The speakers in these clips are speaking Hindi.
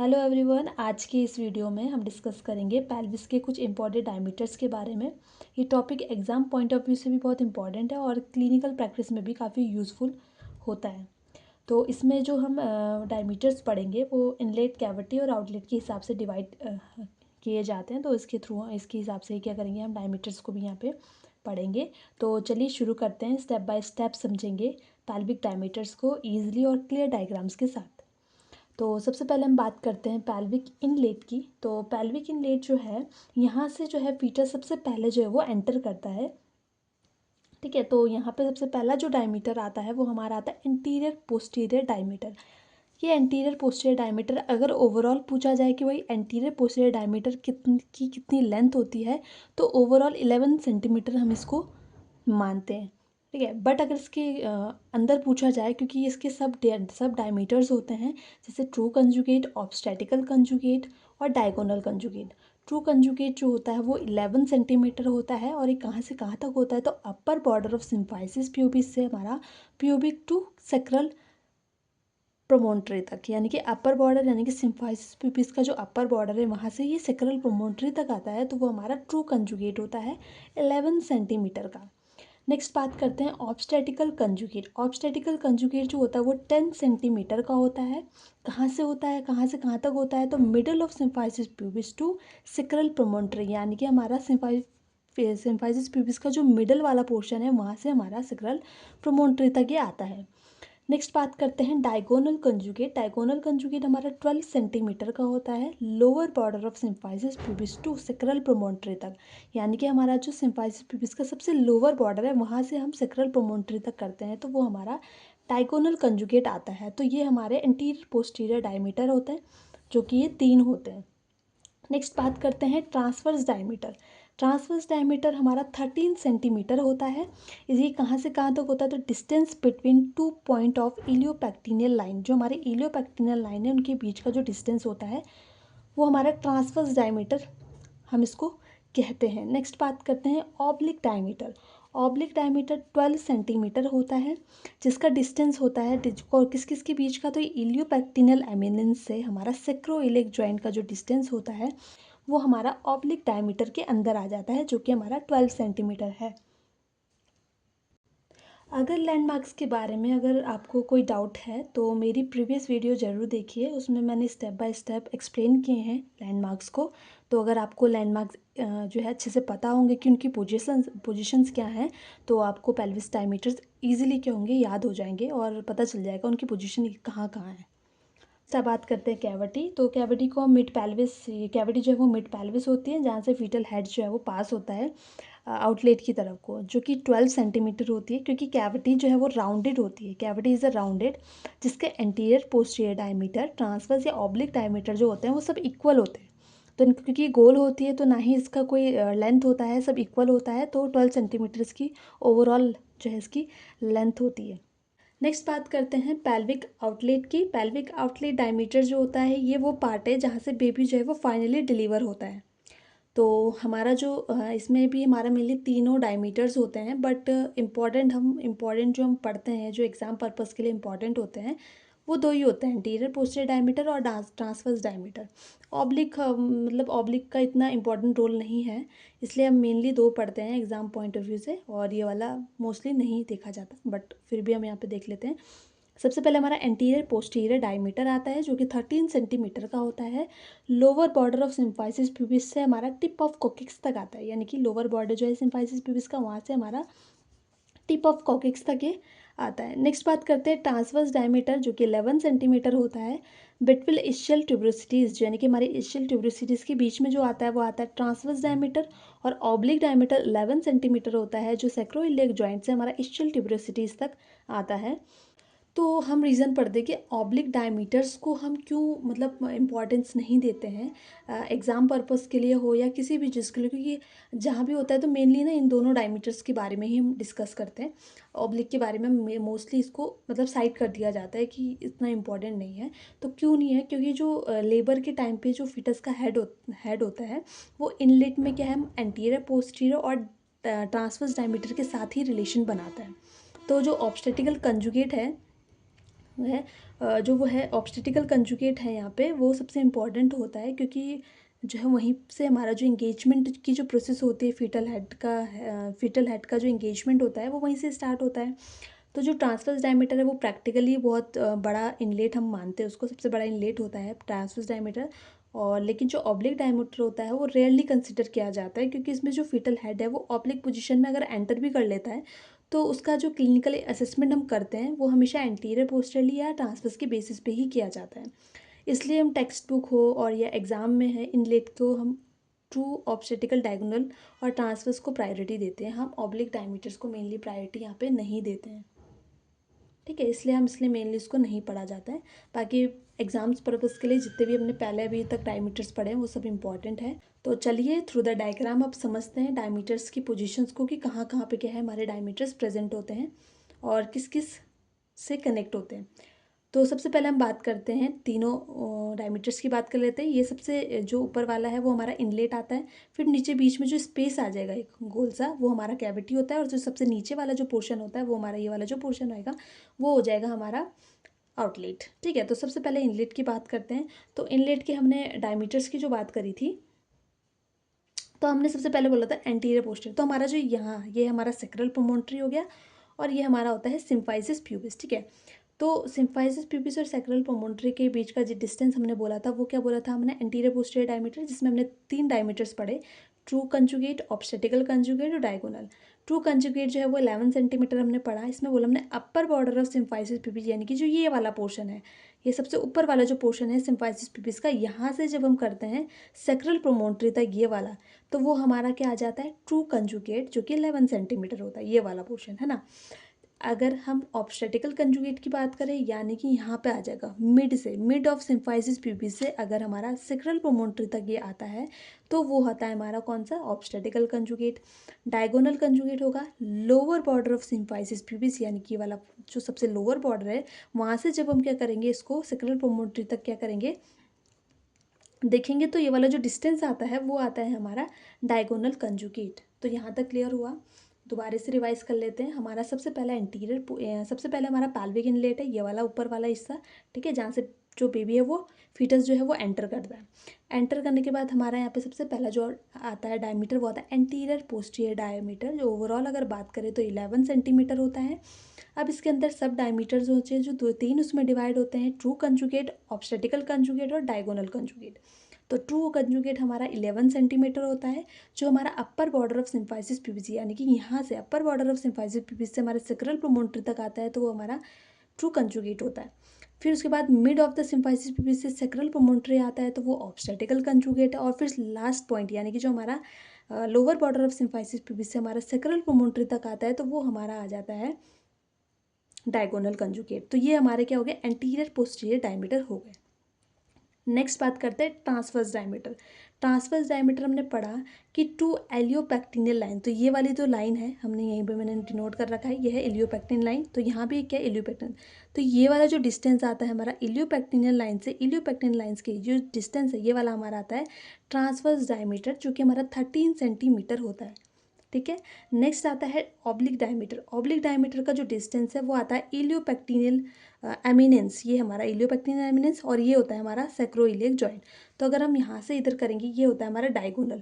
हेलो एवरीवन, आज की इस वीडियो में हम डिस्कस करेंगे पेल्विस के कुछ इंपॉर्टेंट डायमीटर्स के बारे में। ये topic exam point of view से भी बहुत इंपॉर्टेंट है और क्लिनिकल प्रैक्टिस में भी काफ़ी यूज़फुल होता है। तो इसमें जो हम डायमीटर्स पढ़ेंगे वो इनलेट कैविटी और आउटलेट के हिसाब से डिवाइड किए जाते हैं। तो इसके हिसाब से क्या करेंगे, हम डायमीटर्स को भी यहाँ पे पढ़ेंगे। तो चलिए शुरू करते हैं, स्टेप बाय स्टेप समझेंगे पेल्विक डायमीटर्स को ईजिली और क्लियर डायग्राम्स के साथ। तो सबसे पहले हम बात करते हैं पेल्विक इनलेट की। तो पेल्विक इनलेट जो है, यहाँ से जो है फीटस सबसे पहले जो है वो एंटर करता है। ठीक है, तो यहाँ पे सबसे पहला जो डायमीटर आता है वो हमारा आता है इंटीरियर पोस्टीरियर डायमीटर। ये एंटीरियर पोस्टीरियर डायमीटर अगर ओवरऑल पूछा जाए कि भाई एंटीरियर पोस्टीरियर डायमीटर कितनी लेंथ होती है, तो ओवरऑल 11 सेंटीमीटर हम इसको मानते हैं। ठीक है, बट अगर इसके अंदर पूछा जाए, क्योंकि इसके सब डायमीटर्स होते हैं, जैसे ट्रू कंजुगेट, ऑब्स्टेटिकल कंजुगेट और डायगोनल कंजुगेट। ट्रू कंजुगेट जो होता है वो 11 सेंटीमीटर होता है और ये कहाँ से कहाँ तक होता है, तो upper border of symphysis pubis से हमारा प्यूबिक टू सेक्रल प्रोमोन्ट्री तक, यानी कि अपर बॉर्डर यानी कि सिम्फाइसिस प्यूबिस का जो अपर बॉर्डर है वहाँ से ये सेक्रल प्रोमोन्ट्री तक आता है, तो वो हमारा ट्रू कंजुगेट होता है 11 सेंटीमीटर का। नेक्स्ट बात करते हैं ऑब्स्टेटिकल कंजुगेट। ऑब्स्टेटिकल कंजुगेट जो होता है वो 10 सेंटीमीटर का होता है। कहाँ से होता है, कहाँ से कहाँ तक होता है, तो middle of symphysis pubis to sacral promontory, यानी कि हमारा सिम्फाइसिस प्यूबिस का जो मिडल वाला पोर्शन है वहाँ से हमारा सेक्रल प्रोमोन्ट्री तक ये आता है। नेक्स्ट बात करते हैं डायगोनल कंजुगेट। डायगोनल कंजुगेट हमारा 12 सेंटीमीटर का होता है, lower border of symphysis pubis to sacral promontory तक, यानी कि हमारा जो सिम्फाइसिस प्यूबिस का सबसे लोअर बॉर्डर है वहाँ से हम सेक्रल प्रोमोन्ट्री तक करते हैं, तो वो हमारा डायगोनल कंजुगेट आता है। तो ये हमारे इंटीरियर पोस्टीरियर डायमीटर होते हैं, जो कि ये 3 होते हैं। नेक्स्ट बात करते हैं ट्रांसवर्स डायमीटर। ट्रांसवर्स डायमीटर हमारा 13 सेंटीमीटर होता है। ये कहाँ से कहाँ तक होता है, तो distance between 2 point of iliopectineal line, जो हमारे इलियोपेक्टिनियल लाइन है उनके बीच का जो डिस्टेंस होता है वो हमारा ट्रांसवर्स डायमीटर हम इसको कहते हैं। नेक्स्ट बात करते हैं oblique diameter. Oblique diameter 12 centimetre होता है, जिसका डिस्टेंस होता है किस किस के बीच का, तो इलियोपेक्टिनल एमिनेंस से हमारा सेक्रोइलिक जॉइंट का जो डिस्टेंस होता है वो हमारा ऑब्लिक डायमीटर के अंदर आ जाता है, जो कि हमारा 12 सेंटीमीटर है। अगर लैंडमार्क्स के बारे में अगर आपको कोई डाउट है तो मेरी प्रीवियस वीडियो ज़रूर देखिए, उसमें मैंने स्टेप बाय स्टेप एक्सप्लेन किए हैं लैंडमार्क्स को। तो अगर आपको लैंडमार्क्स जो है अच्छे से पता होंगे कि उनकी पोजीशंस क्या हैं, तो आपको पेल्विस डायमीटर्स ईजिली क्या होंगे, याद हो जाएंगे और पता चल जाएगा उनकी पोजीशन कहाँ कहाँ है। सब बात करते हैं कैविटी। तो कैविटी को मिड पेल्विस, ये कैविटी जो है वो मिड पेल्विस होती है, जहाँ से फीटल हेड जो है वो पास होता है आउटलेट की तरफ को, जो कि 12 सेंटीमीटर होती है, क्योंकि कैविटी जो है वो राउंडेड होती है। कैविटी इज़ अ राउंडेड, जिसके एंटीरियर पोस्टीरियर डायमीटर, ट्रांसवर्स या ऑब्लिक डायमीटर जो होते हैं वो सब इक्वल होते हैं। तो क्योंकि गोल होती है तो ना ही इसका कोई लेंथ होता है, सब इक्वल होता है, तो 12 सेंटीमीटर की ओवरऑल जो है इसकी लेंथ होती है। नेक्स्ट बात करते हैं पेल्विक आउटलेट की। पेल्विक आउटलेट डायमीटर जो होता है ये वो पार्ट है जहाँ से बेबी जो है वो फाइनली डिलीवर होता है। तो हमारा जो इसमें भी हमारा मेनली तीनों डायमीटर्स होते हैं, बट इम्पॉर्टेंट जो हम पढ़ते हैं, जो एग्ज़ाम पर्पज़ के लिए इम्पॉर्टेंट होते हैं, वो दो ही होते हैं, इंटीरियर पोस्टीरियर डायमीटर और ट्रांसवर्स डायमीटर। ऑब्लिक मतलब ऑब्लिक का इतना इम्पॉर्टेंट रोल नहीं है, इसलिए हम मेनली दो पढ़ते हैं एग्ज़ाम पॉइंट ऑफ व्यू से, और ये वाला मोस्टली नहीं देखा जाता, बट फिर भी हम यहाँ पे देख लेते हैं। सबसे पहले हमारा एंटीरियर पोस्टीरियर डायमीटर आता है, जो कि 13 सेंटीमीटर का होता है। Lower border of symphysis pubis से हमारा टिप ऑफ कोकिक्स तक आता है, यानी कि लोअर बॉर्डर जो है सिम्फाइसिस प्यूबिस का, वहाँ से हमारा टिप ऑफ कोकिक्स तक ये आता है। नेक्स्ट बात करते हैं ट्रांसवर्स डायमीटर, जो कि 11 सेंटीमीटर होता है। बिटवीन इशियल ट्यूब्रोसिटीज़, यानी कि हमारे इशियल ट्यूब्रोसिटीज़ के बीच में जो आता है वो आता है ट्रांसवर्स डायमीटर। और ऑब्लिक डायमीटर 11 सेंटीमीटर होता है, जो सेक्रोइलियक जॉइंट से हमारा इशियल ट्यूब्रोसिटीज़ तक आता है। तो हम रीज़न पढ़ दें कि ऑब्लिक डायमीटर्स को हम क्यों मतलब इम्पॉर्टेंस नहीं देते हैं एग्ज़ाम पर्पस के लिए हो या किसी भी चीज़ के लिए, क्योंकि जहाँ भी होता है तो मेनली ना इन दोनों डायमीटर्स के बारे में ही हम डिस्कस करते हैं। ऑब्लिक के बारे में मोस्टली इसको मतलब साइड कर दिया जाता है कि इतना इम्पॉर्टेंट नहीं है। तो क्यों नहीं है, क्योंकि जो लेबर के टाइम पे जो फिटस का हेड होता है वो इनलेट में क्या है, एंटीरियर पोस्टीरियर और ट्रांसवर्स डायमीटर के साथ ही रिलेशन बनाता है। तो जो ऑब्स्टेटिकल कंजुगेट है है जो वो है ऑब्स्टेटिकल कंजुगेट है यहाँ पे, वो सबसे इम्पॉर्टेंट होता है, क्योंकि जो है वहीं से हमारा जो इंगेजमेंट की जो प्रोसेस होती है फीटल हेड का जो इंगेजमेंट होता है वो वहीं से स्टार्ट होता है। तो जो ट्रांसवर्स डायमीटर है वो प्रैक्टिकली बहुत बड़ा इनलेट हम मानते हैं उसको, सबसे बड़ा इनलेट होता है ट्रांसवर्स डायमीटर। और लेकिन जो ऑब्लिक डायमीटर होता है वो रेयरली कंसिडर किया जाता है, क्योंकि इसमें जो फीटल हेड है वो ऑब्लिक पोजीशन में अगर एंटर भी कर लेता है तो उसका जो क्लिनिकल असेसमेंट हम करते हैं वो हमेशा एंटीरियर पोस्टरली या ट्रांसवर्स के बेसिस पे ही किया जाता है। इसलिए हम टेक्स्ट बुक हो और या एग्ज़ाम में है, इनलेट को हम ट्रू ऑब्स्टेटिकल डायगोनल और ट्रांसवर्स को प्रायोरिटी देते हैं, हम ऑब्लिक डायमीटर्स को मेनली प्रायोरिटी यहाँ पे नहीं देते हैं। ठीक है, इसलिए मेनली इसको नहीं पढ़ा जाता है। बाकी एग्जाम्स पर्पज़ के लिए जितने भी हमने पहले अभी तक डायमीटर्स पढ़े हैं वो सब इंपॉर्टेंट है। तो चलिए थ्रू द डायग्राम अब समझते हैं डायमीटर्स की पोजीशंस को, कि कहाँ कहाँ पे क्या है हमारे डायमीटर्स प्रेजेंट होते हैं और किस किस से कनेक्ट होते हैं। तो सबसे पहले हम बात करते हैं तीनों डायमीटर्स की बात कर लेते हैं। ये सबसे जो ऊपर वाला है वो हमारा इनलेट आता है, फिर नीचे बीच में जो स्पेस आ जाएगा एक गोल सा वो हमारा कैविटी होता है, और जो सबसे नीचे वाला जो पोर्शन होता है वो हमारा ये वाला जो पोर्शन होएगा वो हो जाएगा हमारा आउटलेट। ठीक है, तो सबसे पहले इनलेट की बात करते हैं। तो इनलेट के हमने डायमीटर्स की जो बात करी थी, तो हमने सबसे पहले बोला था एंटीरियर पोस्टीरियर, तो हमारा जो यहाँ ये हमारा सेक्रल प्रोमोन्ट्री हो गया और ये हमारा होता है सिम्फाइसिस प्यूबिस। ठीक है, तो सिम्फाइसिस प्यूबिस और सेक्रल प्रोमोन्ट्री के बीच का जो डिस्टेंस हमने बोला था वो क्या बोला था हमने, एंटीरियर पोस्टीरियर डायमीटर, जिसमें हमने 3 डायमीटर्स पढ़े, ट्रू कंजुगेट, ऑब्स्टेटिकल कंजुगेट और डायगोनल। ट्रू कंजुगेट जो है वो 11 सेंटीमीटर हमने पढ़ा, इसमें बोला हमने upper border of symphysis pubis, यानी कि जो ये वाला पोर्शन है, ये सबसे ऊपर वाला जो पोर्शन है सिम्फाइसिस प्यूबिस का, यहाँ से जब हम करते हैं सेक्रल प्रोमोन्ट्री तक ये वाला, तो वो हमारा क्या आ जाता है, ट्रू कंजुगेट, जो कि 11 सेंटीमीटर होता है, ये वाला पोर्शन है ना। अगर हम ऑब्स्टेटिकल कंजुगेट की बात करें, यानी कि यहाँ पे आ जाएगा मिड ऑफ सिम्फाइसिस प्यूबिस से अगर हमारा सेक्रल प्रोमोन्ट्री तक ये आता है तो वो होता है हमारा कौन सा, ऑब्स्टेटिकल कंजुगेट। डायगोनल कंजुगेट होगा lower border of symphysis pubis, यानी कि वाला जो सबसे लोअर बॉर्डर है वहाँ से जब हम क्या करेंगे, इसको सेक्रल प्रोमोन्ट्री तक क्या करेंगे देखेंगे, तो ये वाला जो डिस्टेंस आता है वो आता है हमारा डायगोनल कंजुगेट। तो यहाँ तक क्लियर हुआ। दोबारा से रिवाइज कर लेते हैं। हमारा सबसे पहला सबसे पहले हमारा पैल्विक इनलेट है, ये वाला ऊपर वाला हिस्सा। ठीक है, जहाँ से जो बेबी है वो फीटस जो है वो एंटर करता है। एंटर करने के बाद हमारा यहाँ पे सबसे पहला जो आता है डायमीटर वो आता है एंटीरियर पोस्टीरियर डायमीटर, जो ओवरऑल अगर बात करें तो 11 सेंटीमीटर होता है। अब इसके अंदर सब डायमीटर्स होते हैं जो 2-3 उसमें डिवाइड होते हैं, ट्रू कंजुगेट, ऑब्स्टेटिकल कंजुगेट और डायगोनल कंजुगेट। तो ट्रू कंजुगेट हमारा 11 सेंटीमीटर होता है, जो हमारा upper border of symphysis pubis, यानी कि यहाँ से upper border of symphysis pubis से हमारे सेक्रल प्रोमोन्ट्री तक आता है, तो वो हमारा ट्रू कंजुगेट होता है। फिर उसके बाद mid of the symphysis pubis से सेक्रल प्रोमोन्ट्री आता है, तो वो ऑब्स्टेटिकल कंजुगेट है। और फिर लास्ट पॉइंट, यानी कि जो हमारा lower border of symphysis pubis से हमारा सेक्रल प्रोमोन्ट्री तक आता है, तो वो हमारा आ जाता है डायगोनल कंजुगेट। तो ये हमारे क्या हो गए, एंटीरियर पोस्टीरियर डायमीटर हो गए। नेक्स्ट बात करते हैं ट्रांसवर्स डायमीटर। ट्रांसवर्स डायमीटर हमने पढ़ा कि टू एलियोपेक्टिनल लाइन, तो ये वाली जो लाइन है हमने यहीं पे मैंने डिनोट कर रखा है, ये है एलियोपेक्टिन लाइन। तो यहाँ भी क्या एलियोपेक्टिन, तो ये वाला जो डिस्टेंस आता है हमारा एलियोपेक्टिनल लाइन से, एलियोपेक्टिन लाइन्स की जो डिस्टेंस है ये वाला हमारा आता है ट्रांसवर्स डायमीटर, जो कि हमारा 13 सेंटीमीटर होता है। ठीक है, नेक्स्ट आता है ऑब्लिक डायमीटर। ऑब्लिक डायमीटर का जो डिस्टेंस है वो आता है इलियोपेक्टिनियल एमिनेंस, ये हमारा इलियोपेक्टिनियल एमिनेंस, और ये होता है हमारा सेक्रोइलियक जॉइंट। तो अगर हम यहाँ से इधर करेंगे ये होता है हमारा डायगोनल।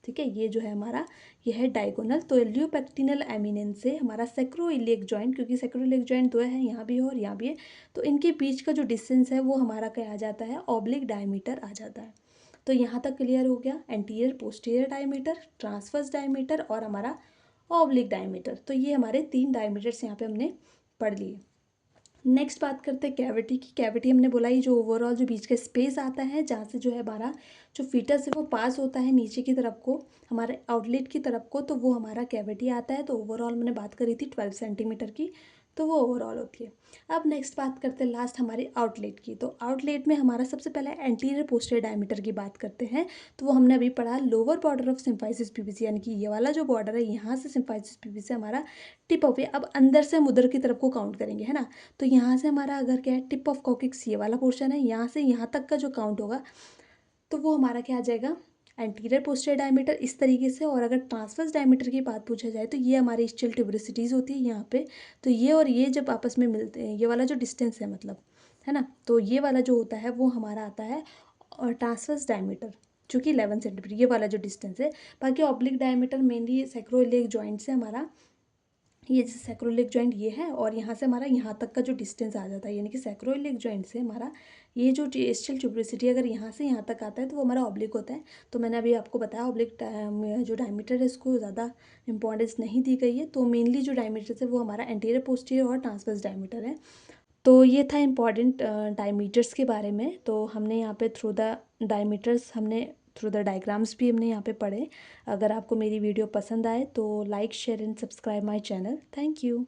ठीक है, ये जो है हमारा ये है डायगोनल। तो इलियोपेक्टिनल एमिनेंस से हमारा सेक्रोइलियक जॉइंट, क्योंकि सेक्रोइलियक जॉइंट दो है, यहाँ भी है और यहाँ भी है, तो इनके बीच का जो डिस्टेंस है वो हमारा क्या आ जाता है, ऑब्लिक डायमीटर आ जाता है। तो यहाँ तक क्लियर हो गया, anterior posterior diameter, transverse diameter और हमारा ऑब्लिक डायमीटर। तो ये हमारे 3 डायमीटर्स यहाँ पे हमने पढ़ लिए। नेक्स्ट बात करते हैं कैविटी की। कैविटी हमने बोला ये जो ओवरऑल जो बीच का स्पेस आता है जहाँ से जो है हमारा जो फीटस है वो पास होता है नीचे की तरफ को, हमारे आउटलेट की तरफ को, तो वो हमारा कैविटी आता है। तो ओवरऑल मैंने बात करी थी 12 सेंटीमीटर की, तो वो ओवरऑल होती है। अब नेक्स्ट बात करते हैं लास्ट हमारी आउटलेट की। तो आउटलेट में हमारा सबसे पहले एंटीरियर पोस्टीरियर डायमीटर की बात करते हैं। तो वो हमने अभी पढ़ा lower border of symphysis pubis, यानी कि ये वाला जो बॉर्डर है यहाँ से सिम्फाइसिस प्यूबिस से हमारा टिप ऑफ, अब अंदर से हम उधर की तरफ को काउंट करेंगे, है ना। तो यहाँ से हमारा अगर क्या है, टिप ऑफ कॉकिक्स ये वाला पोर्शन है, यहाँ से यहाँ तक का जो काउंट होगा तो वो हमारा क्या आ जाएगा, एंटीरियर पोस्टीरियर डायमीटर इस तरीके से। और अगर ट्रांसवर्स डायमीटर की बात पूछा जाए तो ये हमारी स्टिल ट्यूबरोसिटीज़ होती है यहाँ पे। तो ये और ये जब आपस में मिलते हैं, ये वाला जो डिस्टेंस है मतलब, है ना, तो ये वाला जो होता है वो हमारा आता है और ट्रांसवर्स डायमीटर, जो कि 11 सेंटीमीटर, ये वाला जो डिस्टेंस है। बाकी oblique diameter mainly sacroiliac joint से हमारा, ये जैसे सैक्रोइलियक जॉइंट ये है और यहाँ से हमारा यहाँ तक का जो डिस्टेंस आ जाता है, यानी कि सैक्रोइलियक जॉइंट से हमारा ये जो स्टिल ट्यूबरोसिटी अगर यहाँ से यहाँ तक आता है तो वो हमारा ऑब्लिक होता है। तो मैंने अभी आपको बताया ऑब्लिक जो डायमीटर है इसको ज़्यादा इंपॉर्टेंस नहीं दी गई है। तो मेनली जो डायमीटर है वो हमारा एंटीरियर पोस्टीरियर और ट्रांसवर्स डायमीटर है। तो ये था इम्पॉर्टेंट डायमीटर्स के बारे में। तो हमने यहाँ पे थ्रू द डायमीटर्स, हमने थ्रू द डायग्राम्स भी हमने यहाँ पे पढ़े। अगर आपको मेरी वीडियो पसंद आए तो like share and subscribe my channel. Thank you.